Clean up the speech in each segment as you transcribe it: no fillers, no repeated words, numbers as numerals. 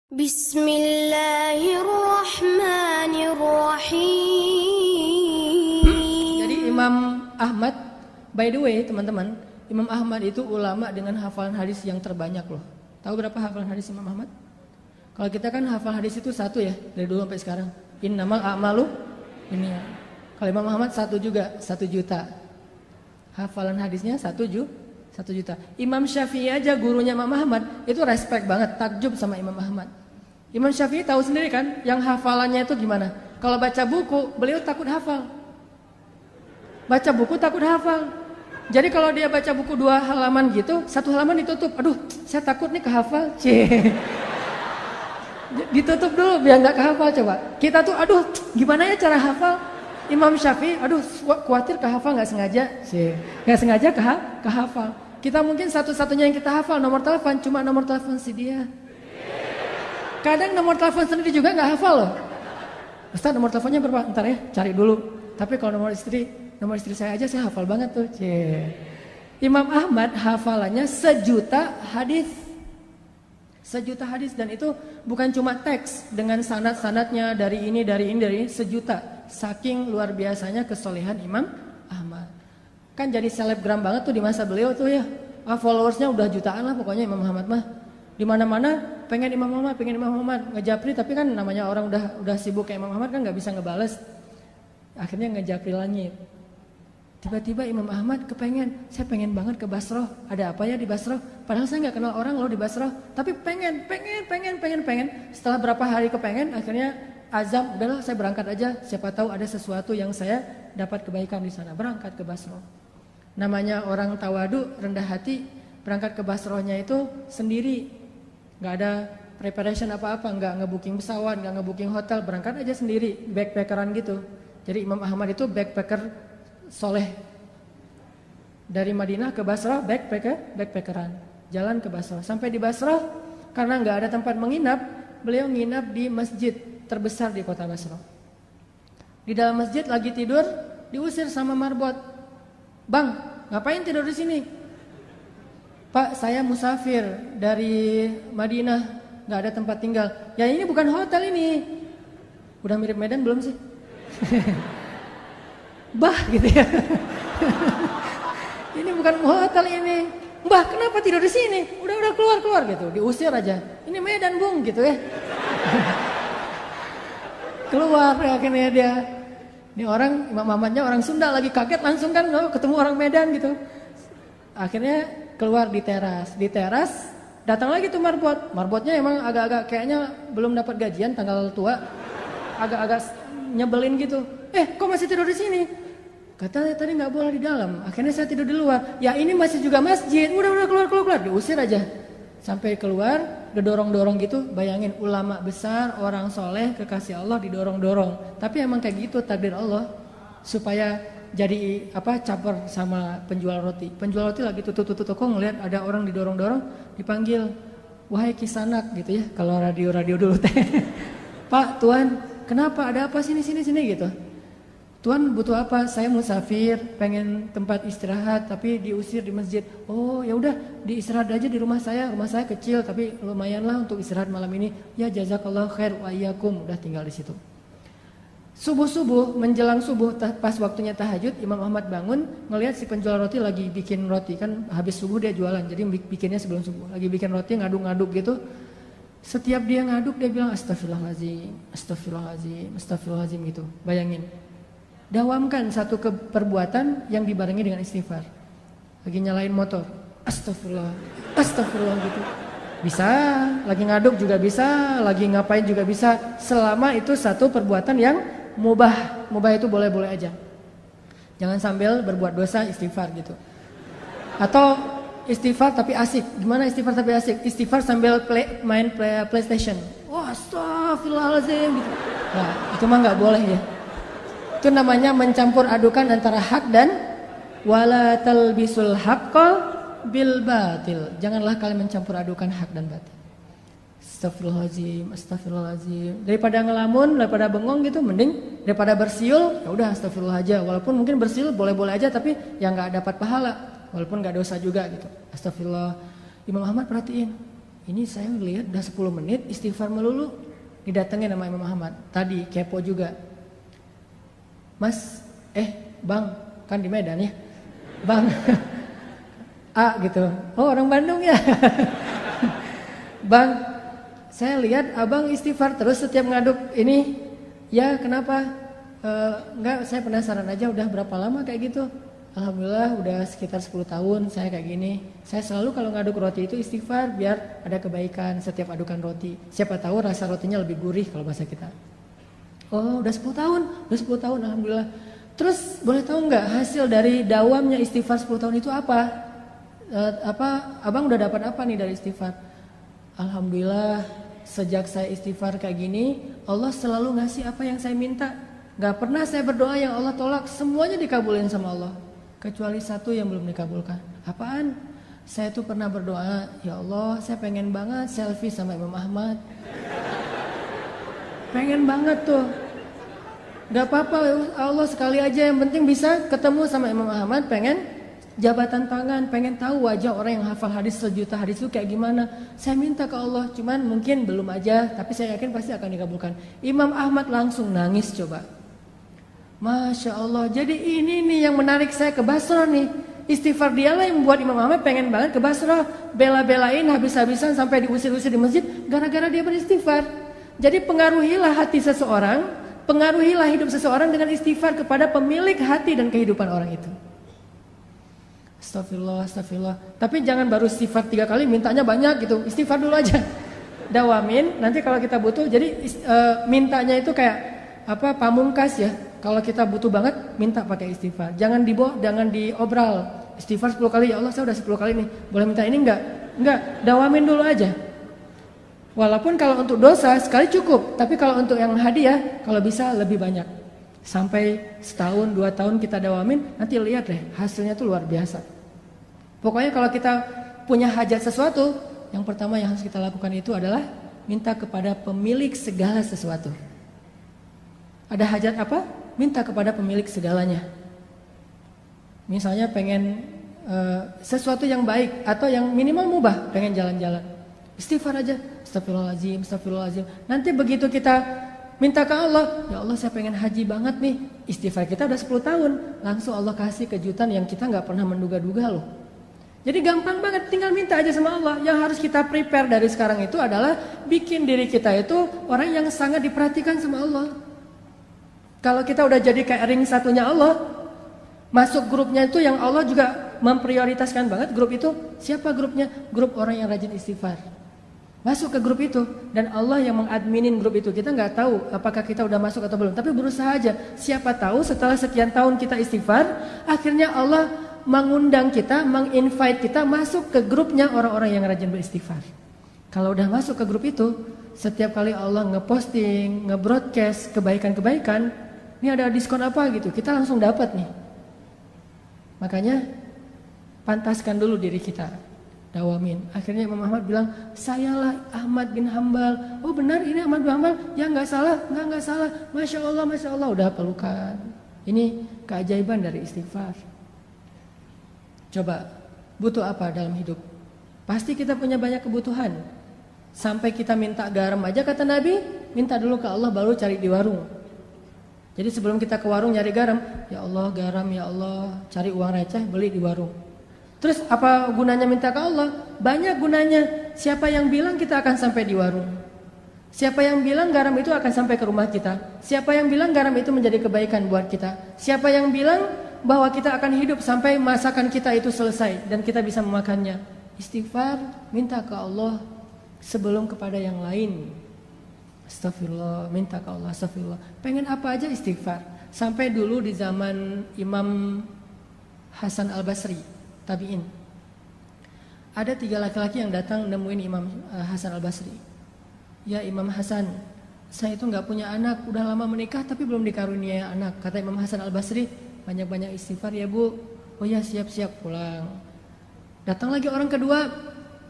Bismillahirrahmanirrahim. Jadi Imam Ahmad, by the way teman-teman, Imam Ahmad itu ulama dengan hafalan hadis yang terbanyak loh. Tahu berapa hafalan hadis Imam Ahmad? Kalau kita kan hafal hadis itu satu ya, dari dulu sampai sekarang. Innamal a'malu ini ya. Kalau Imam Ahmad satu juga, 1 juta. Hafalan hadisnya 1 juta. Imam Syafi'i aja gurunya Imam Ahmad itu respect banget, takjub sama Imam Ahmad. Imam Syafi'i tahu sendiri kan, yang hafalannya itu gimana? Kalau baca buku, beliau takut hafal. Baca buku takut hafal. Jadi kalau dia baca buku 2 halaman gitu, 1 halaman ditutup. Aduh, saya takut nih kehafal. Ditutup dulu biar nggak kehafal coba. Kita tuh, aduh, gimana ya cara hafal? Imam Syafi'i, aduh, khawatir kehafal nggak sengaja. Nggak sengaja kehafal. Kita mungkin satu-satunya yang kita hafal nomor telepon, cuma nomor telepon si dia. Kadang nomor telepon sendiri juga nggak hafal loh. Ustaz, nomor teleponnya berapa? Ntar ya, cari dulu. Tapi kalau nomor istri saya aja saya hafal banget tuh. Imam Ahmad hafalannya 1 juta hadis. 1 juta hadis, dan itu bukan cuma teks dengan sanad-sanadnya dari ini 1 juta. Saking luar biasanya kesolehan Imam Ahmad. Kan jadi selebgram banget tuh di masa beliau tuh ya. Followersnya udah jutaan lah pokoknya Imam Ahmad mah. Di mana-mana pengen Imam Ahmad, ngejapri, tapi kan namanya orang udah sibuk kayak Imam Ahmad kan nggak bisa ngebales. Akhirnya ngejapri langit. Tiba-tiba Imam Ahmad saya pengen banget ke Basrah. Ada apa ya di Basrah? Padahal saya nggak kenal orang loh di Basrah, tapi pengen. Setelah berapa hari kepengen, akhirnya azam, udahlah saya berangkat aja. Siapa tahu ada sesuatu yang saya dapat kebaikan di sana. Berangkat ke Basrah. Namanya orang tawadu, rendah hati, berangkat ke Basrahnya itu sendiri. Nggak ada preparation apa-apa, nggak ngebooking pesawat, nggak ngebooking hotel, berangkat aja sendiri, backpackeran gitu. Jadi Imam Ahmad itu backpacker soleh. Dari Madinah ke Basrah backpackeran, jalan ke Basrah. Sampai di Basrah, karena nggak ada tempat menginap, beliau nginap di masjid terbesar di kota Basrah. Di dalam masjid lagi tidur, diusir sama marbot. Bang, ngapain tidur di sini? Pak, saya musafir dari Madinah, nggak ada tempat tinggal. Ya ini bukan hotel ini. Udah mirip Medan belum sih? Bah gitu ya. Ini bukan hotel ini. Mbah, kenapa tidur di sini? Udah keluar gitu. Diusir aja. Ini Medan, Bung, gitu ya. Keluar akhirnya dia. Ini orang Imam Ahmadnya orang Sunda, lagi kaget langsung kan ketemu orang Medan gitu. Akhirnya keluar di teras datang lagi tuh marbotnya emang agak-agak kayaknya belum dapat gajian tanggal tua, agak-agak nyebelin gitu. Kok masih tidur di sini? Katanya tadi nggak boleh di dalam, akhirnya saya tidur di luar. Ya ini masih juga masjid, udah keluar, diusir aja. Sampai keluar, didorong-dorong gitu. Bayangin ulama besar, orang soleh, kekasih Allah didorong-dorong. Tapi emang kayak gitu takdir Allah, supaya jadi caper sama penjual roti. Penjual roti lagi tutup toko, ngelihat ada orang didorong-dorong, dipanggil, wahai kisanak gitu ya. Kalau radio dulu teh. Pak, Tuan, kenapa? Ada apa sini gitu. Tuan butuh apa? Saya musafir, pengen tempat istirahat, tapi diusir di masjid. Oh ya udah, diistirahat aja di rumah saya. Rumah saya kecil, tapi lumayan lah untuk istirahat malam ini. Ya jazakallahu khair wa iyyakum. Udah tinggal di situ. Subuh menjelang subuh pas waktunya tahajud, Imam Ahmad bangun ngelihat si penjual roti lagi bikin roti, kan habis subuh dia jualan, jadi bikinnya sebelum subuh. Lagi bikin roti ngaduk-ngaduk gitu. Setiap dia ngaduk dia bilang astagfirullahaladzim gitu. Bayangin. Dawamkan satu perbuatan yang dibarengi dengan istighfar. Lagi nyalain motor, astagfirullah gitu. Bisa, lagi ngaduk juga bisa, lagi ngapain juga bisa, selama itu satu perbuatan yang mubah itu boleh-boleh aja. Jangan sambil berbuat dosa istighfar gitu. Atau istighfar tapi asik. Gimana istighfar tapi asik? Istighfar sambil main PlayStation. Wah, astagfirullahaladzim gitu. Nah, itu mah nggak boleh ya. Itu namanya mencampur adukan antara hak dan wala talbisul haqqa bil batil. Janganlah kalian mencampur adukan hak dan batil. Astagfirullahaladzim. Daripada ngelamun, daripada bengong gitu, mending daripada bersiul, ya udah astagfirullah aja. Walaupun mungkin bersiul boleh-boleh aja, tapi yang nggak dapat pahala, walaupun nggak dosa juga gitu. Astagfirullah. Imam Ahmad perhatiin, ini saya lihat udah 10 menit istighfar melulu. Didatengin sama Imam Ahmad. Tadi kepo juga. Mas, Bang, kan di Medan ya. Bang, gitu. Oh, orang Bandung ya. Bang, saya lihat abang istighfar terus setiap ngaduk ini. Ya, kenapa? Enggak, saya penasaran aja udah berapa lama kayak gitu. Alhamdulillah udah sekitar 10 tahun saya kayak gini. Saya selalu kalau ngaduk roti itu istighfar biar ada kebaikan setiap adukan roti. Siapa tahu rasa rotinya lebih gurih kalau bahasa kita. Oh, udah 10 tahun, alhamdulillah. Terus boleh tahu nggak hasil dari dawamnya istighfar 10 tahun itu apa? Abang udah dapat apa nih dari istighfar? Alhamdulillah sejak saya istighfar kayak gini, Allah selalu ngasih apa yang saya minta. Gak pernah saya berdoa yang Allah tolak, semuanya dikabulin sama Allah. Kecuali satu yang belum dikabulkan. Apaan? Saya tuh pernah berdoa, ya Allah saya pengen banget selfie sama Imam Ahmad. Pengen banget tuh. Gak apa-apa Allah sekali aja, yang penting bisa ketemu sama Imam Ahmad, pengen jabatan tangan, pengen tahu wajah orang yang hafal hadis sejuta hadis itu kayak gimana. Saya minta ke Allah, cuman mungkin belum aja, tapi saya yakin pasti akan dikabulkan. Imam Ahmad langsung nangis coba. Masya Allah, jadi ini nih yang menarik saya ke Basrah nih. Istighfar dialah yang membuat Imam Ahmad pengen banget ke Basrah. Bela-belain habis-habisan sampai diusir-usir di masjid gara-gara dia beristighfar. Jadi pengaruhilah hati seseorang, pengaruhilah hidup seseorang dengan istighfar kepada pemilik hati dan kehidupan orang itu. Astagfirullah, astagfirullah. Tapi jangan baru istighfar 3 kali mintanya banyak gitu. Istighfar dulu aja. Dawamin, nanti kalau kita butuh, jadi mintanya itu kayak pamungkas ya. Kalau kita butuh banget, minta pakai istighfar. Jangan diobral. Istighfar 10 kali, ya Allah saya udah 10 kali nih. Boleh minta ini enggak? Enggak, dawamin dulu aja. Walaupun kalau untuk dosa sekali cukup, tapi kalau untuk yang hadiah, kalau bisa lebih banyak. Sampai setahun, 2 tahun kita dawamin, nanti lihat deh, hasilnya tuh luar biasa. Pokoknya kalau kita punya hajat sesuatu, yang pertama yang harus kita lakukan itu adalah minta kepada pemilik segala sesuatu. Ada hajat apa? Minta kepada pemilik segalanya. Misalnya pengen sesuatu yang baik atau yang minimal mubah, pengen jalan-jalan. Istighfar aja, astagfirullahaladzim, astagfirullahaladzim. Nanti begitu kita minta ke Allah, ya Allah saya pengen haji banget nih. Istighfar kita udah 10 tahun, langsung Allah kasih kejutan yang kita gak pernah menduga-duga loh. Jadi gampang banget, tinggal minta aja sama Allah. Yang harus kita prepare dari sekarang itu adalah bikin diri kita itu orang yang sangat diperhatikan sama Allah. Kalau kita udah jadi kayak ring satunya Allah, masuk grupnya itu yang Allah juga memprioritaskan banget grup itu. Siapa grupnya? Grup orang yang rajin istighfar. Masuk ke grup itu dan Allah yang mengadminin grup itu. Kita nggak tahu apakah kita udah masuk atau belum, tapi berusaha aja. Siapa tahu setelah sekian tahun kita istighfar, akhirnya Allah mengundang kita, menginvite kita masuk ke grupnya orang-orang yang rajin beristighfar. Kalau udah masuk ke grup itu, setiap kali Allah ngeposting, ngebroadcast kebaikan-kebaikan, ini ada diskon apa gitu, kita langsung dapat nih. Makanya pantaskan dulu diri kita, dawamin. Akhirnya Imam Ahmad bilang, sayalah Ahmad bin Hambal. Oh benar ini Ahmad bin Hambal? Ya nggak salah, nggak salah. Masya Allah, udah pelukan. Ini keajaiban dari istighfar. Coba, butuh apa dalam hidup? Pasti kita punya banyak kebutuhan. Sampai kita minta garam aja kata Nabi, minta dulu ke Allah baru cari di warung. Jadi sebelum kita ke warung nyari garam, ya Allah garam, ya Allah, cari uang receh beli di warung. Terus apa gunanya minta ke Allah? Banyak gunanya. Siapa yang bilang kita akan sampai di warung? Siapa yang bilang garam itu akan sampai ke rumah kita? Siapa yang bilang garam itu menjadi kebaikan buat kita? Siapa yang bilang bahwa kita akan hidup sampai masakan kita itu selesai dan kita bisa memakannya? Istighfar, minta ke Allah sebelum kepada yang lain. Astagfirullah, minta ke Allah, astagfirullah. Pengen apa aja istighfar. Sampai dulu di zaman Imam Hasan Al-Basri, tabi'in. Ada 3 laki-laki yang datang nemuin Imam Hasan Al-Basri. Ya Imam Hasan, saya itu gak punya anak, udah lama menikah tapi belum dikaruniai anak. Kata Imam Hasan Al-Basri, banyak-banyak istighfar ya bu. Oh ya siap-siap pulang. Datang lagi orang kedua,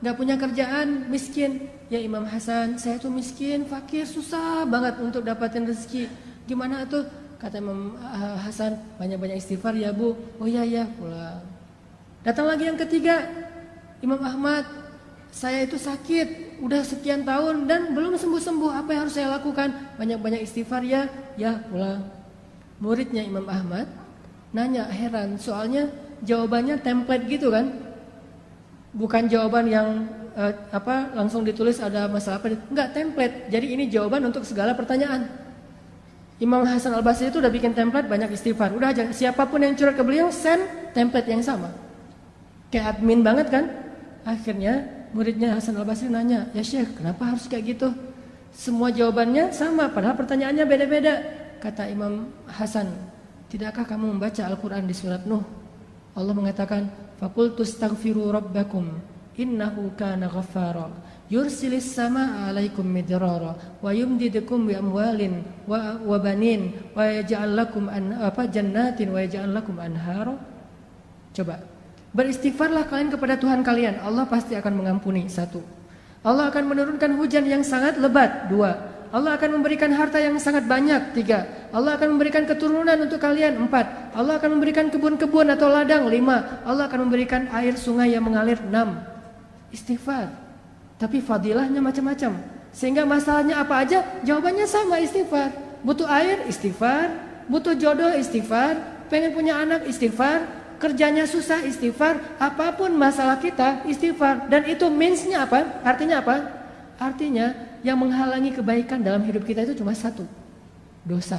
gak punya kerjaan, miskin. Ya Imam Hasan, saya tuh miskin, fakir, susah banget untuk dapatin rezeki. Gimana tuh? Kata Imam Hasan, banyak-banyak istighfar ya bu. Oh ya pulang. Datang lagi yang ketiga, Imam Ahmad, saya itu sakit, udah sekian tahun dan belum sembuh-sembuh, apa yang harus saya lakukan? Banyak-banyak istighfar ya, ya pulang. Muridnya Imam Ahmad nanya, heran, soalnya jawabannya template gitu kan? Bukan jawaban yang langsung ditulis ada masalah apa, enggak, template. Jadi ini jawaban untuk segala pertanyaan. Imam Hasan Al-Basri itu udah bikin template banyak istighfar. Udah aja, siapapun yang curhat ke beliau send template yang sama. Kayak admin banget kan? Akhirnya muridnya Hasan Al-Basri nanya, ya Syekh, kenapa harus kayak gitu? Semua jawabannya sama, padahal pertanyaannya beda-beda. Kata Imam Hasan, tidakkah kamu membaca Al-Quran di surat Nuh? Allah mengatakan, faqultu astaghfiru rabbakum innahu kana ghaffara yursilis samaa 'alaikum midrara wa yumdidukum bi amwalin wa banin wa yaj'al lakum jannatin wa yaj'al lakum anhara. Coba beristighfarlah kalian kepada Tuhan kalian, Allah pasti akan mengampuni. 1. Allah akan menurunkan hujan yang sangat lebat. 2. Allah akan memberikan harta yang sangat banyak. 3. Allah akan memberikan keturunan untuk kalian. 4. Allah akan memberikan kebun-kebun atau ladang. 5. Allah akan memberikan air sungai yang mengalir. 6. Istighfar. Tapi fadilahnya macam-macam. Sehingga masalahnya apa aja, jawabannya sama, istighfar. Butuh air, istighfar. Butuh jodoh, istighfar. Pengen punya anak, istighfar. Kerjanya susah, istighfar. Apapun masalah kita, istighfar. Dan itu means-nya apa? Artinya apa? Artinya yang menghalangi kebaikan dalam hidup kita itu cuma satu, dosa.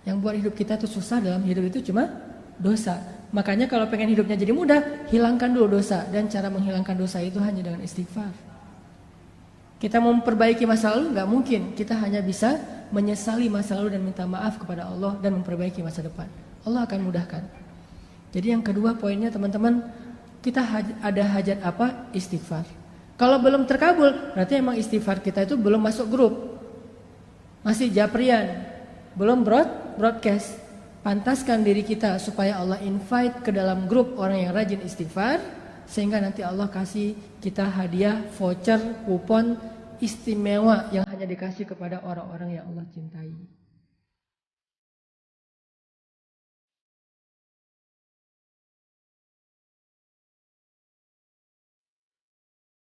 Yang buat hidup kita itu susah dalam hidup itu cuma dosa. Makanya kalau pengen hidupnya jadi mudah, hilangkan dulu dosa. Dan cara menghilangkan dosa itu hanya dengan istighfar. Kita mau memperbaiki masa lalu nggak mungkin. Kita hanya bisa menyesali masa lalu dan minta maaf kepada Allah dan memperbaiki masa depan. Allah akan mudahkan. Jadi yang kedua poinnya teman-teman, kita ada hajat apa? Istighfar. Kalau belum terkabul, berarti emang istighfar kita itu belum masuk grup. Masih japrian, belum broadcast. Pantaskan diri kita supaya Allah invite ke dalam grup orang yang rajin istighfar, sehingga nanti Allah kasih kita hadiah, voucher, kupon istimewa yang hanya dikasih kepada orang-orang yang Allah cintai.